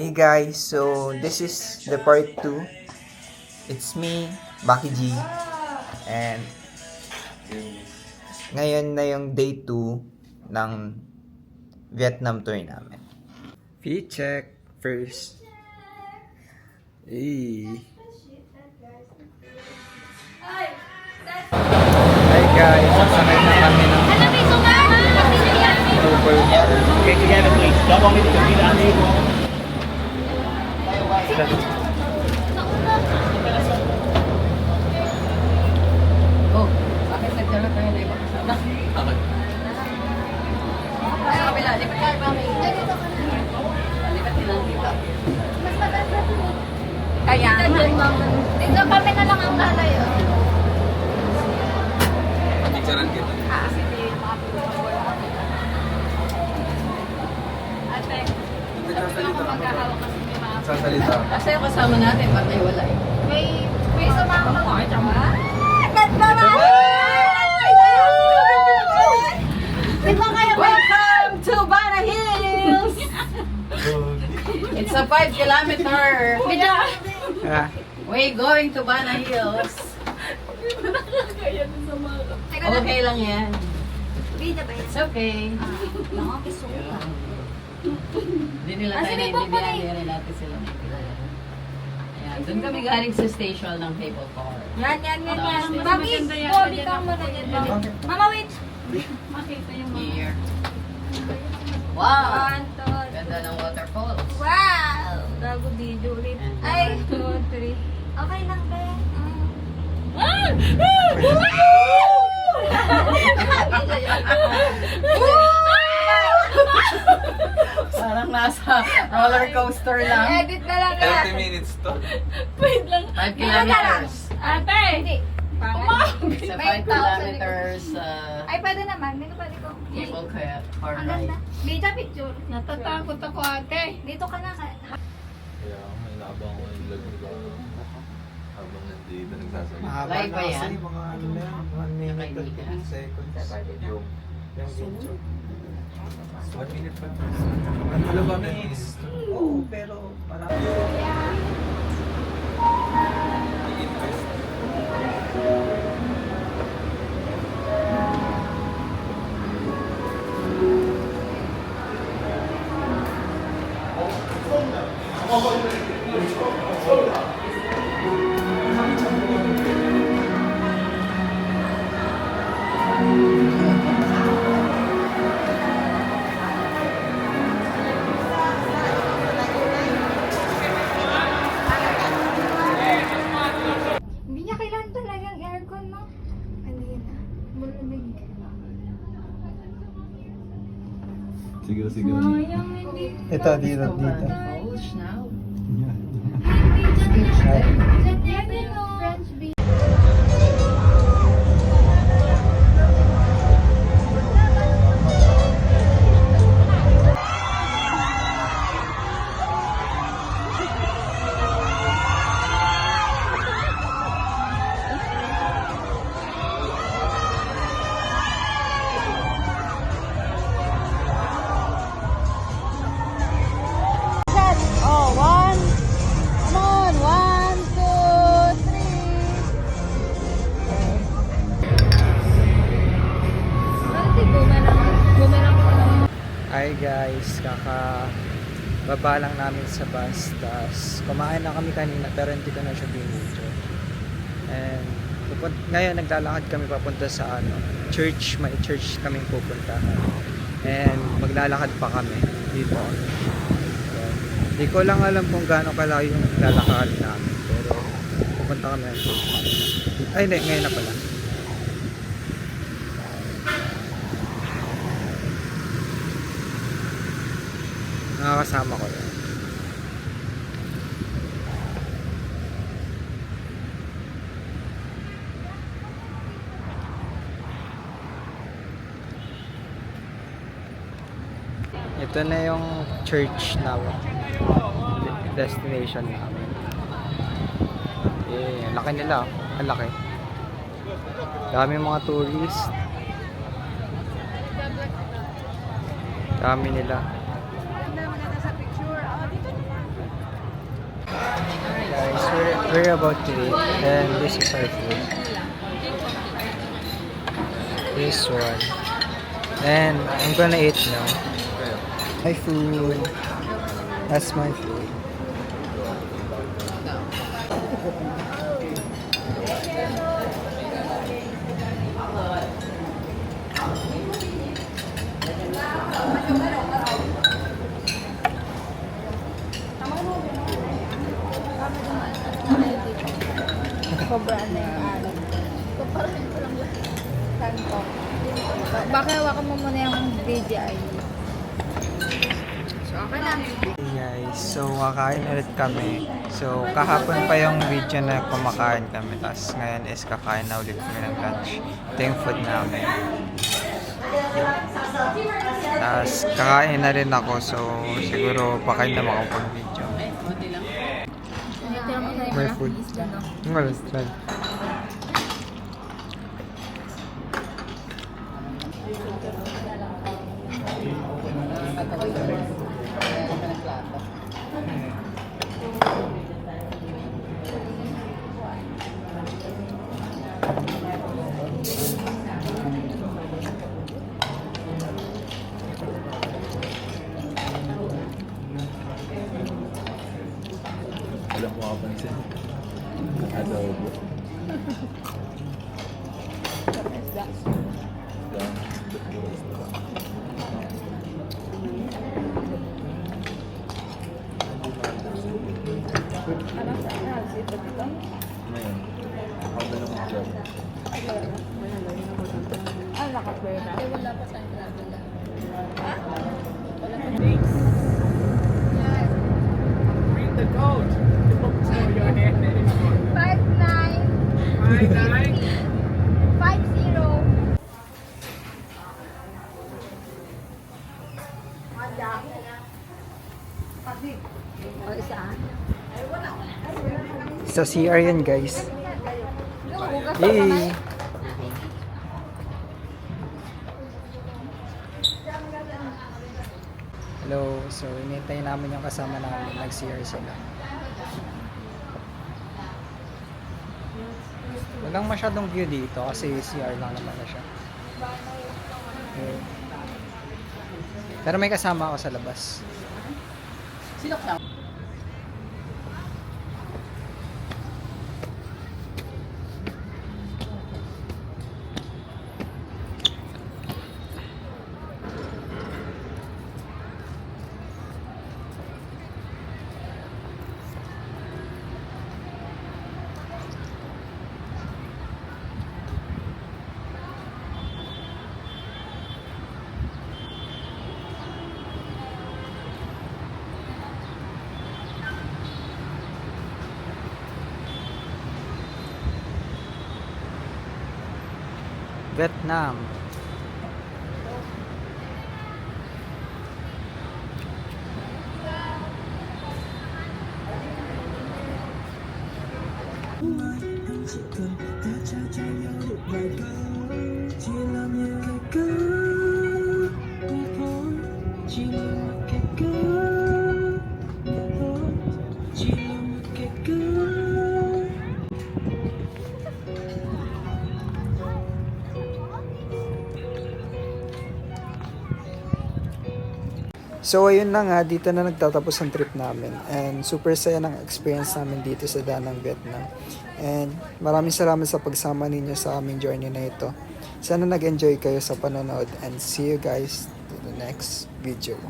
Hey guys, so this is the part 2. It's me, Baki G. And ngayon na yung day 2 ng Vietnam tour namin. Fit check first. Hey. Hi guys, sasakay na kami ng Uber. Okay, together please. Don't want me to compete on you. Oh, bakit nagdala tayo na ibang kasama? Okay. Sa kabila, lipat ka ba may... Lipat din lang dito. Mas maganda dito. Kaya nga. Dito kami na lang ang lalayo. Picturean kita. Kasi di makapagpapawala ako. Ate, tapos lang ako maghahawak kasi may mga... Sasalita. Kasi yung kasama natin, patay wala eh. May sumama ko. Ganda ba? Di ba kayo Welcome to Bana Hills! It's a 5 kilometer. Ah, Way going to Bana Hills. Okay lang yan. Bida ba yan? It's okay. Nakakisuka. Hindi nila Ah, tayo sige po, naintindihan, pare. hindi rin natin sila naintindihan. Ayan, doon kami galing sa station ng cable car. Yan. Bakit? Bobby ka mo na yan. Mama, wait. Here. Wow! 1, 2, Ganda ng waterfalls. wow! Gago video ulit. Ay, 2, 3. Okay lang, be. Parang nasa roller coaster lang. Edit na lang yan. 30 minutes to. 5 kilometers. Ate! Hindi. It's a 5 kilometers Ay, pwede naman. Dito pwede ko. cable car Ang ride. ganda. Bida picture. Natatakot ako ate. Dito ka na. Kaya may naabang ko yung lag ni Baka. Habang nandito nagsasalita. mahaba Live na ba kasi yan? mga ano na yan, 1 minute and Nakaibigan. 15 seconds. Yung video. 1 minute pa. Ano ba minutes? Oo, pero parang... I-invest. Hindi niya kailangan talagang aircon, no? Hindi na. Malamig. Sige. Sayang, hindi. Ito, dito. Falls now. Diyan yan, no? French beef. Oh, 1. Come on, 1, 2, 3. Bumerang ko lang. Hi guys, baba lang namin sa bus. Tapos kumain na kami kanina pero hindi ko na siya binidyo. And ngayon naglalakad kami papunta sa church. May church kaming pupuntahan. And maglalakad pa kami dito. Hindi ko lang alam kung gaano kalayo yung lalakad namin. Pero pupunta kami ng church. Ay hindi, ngayon na pala. Nakakasama ko yan. Ito na yung church namin. Destination namin. Eh, ang laki nila. Ang laki. Dami mga tourist. Dami nila. guys, we're about to eat, and this is our food. This one. And I'm gonna eat now. My food. That's my food. Sobrang na yung alam. Kuparahin ko lang lahat. Kanto. Baka hawakan mo muna yung DJI. So, okay na. Hey guys, so kakain ulit kami. So kahapon pa yung video na kumakain kami. Tapos ngayon is kakain na ulit kami ng lunch. Ito yung food namin. Tapos kakain na rin ako. So siguro pa kayo na makapag-video. Konti lang. Tira mo tayo My na. food. Isda, no? Well, try. Wala mo kapansin. Adobo. Isda. Ano sa house? Ito dito? Ngayon, ako na lang mag-job. Ah, nakapwede na. Wala pa tayong grabe na. Ha? Wala pa. Read the code. Don't show your hand anymore. 59 50. O, isa ah. Sa CR yan guys. Hugas pa Yay! kamay. Hello, so inintay namin yung kasama namin. Nag-CR sila. Walang masyadong view dito kasi CR lang naman na siya. Okay. Pero may kasama ako sa labas. Silok lang. Vietnam. So ayun na nga, dito na nagtatapos ang trip namin. And super saya ng experience namin dito sa Danang, Vietnam. And maraming salamat sa pagsama ninyo sa aming journey na ito. Sana nag-enjoy kayo sa panonood and see you guys to the next video.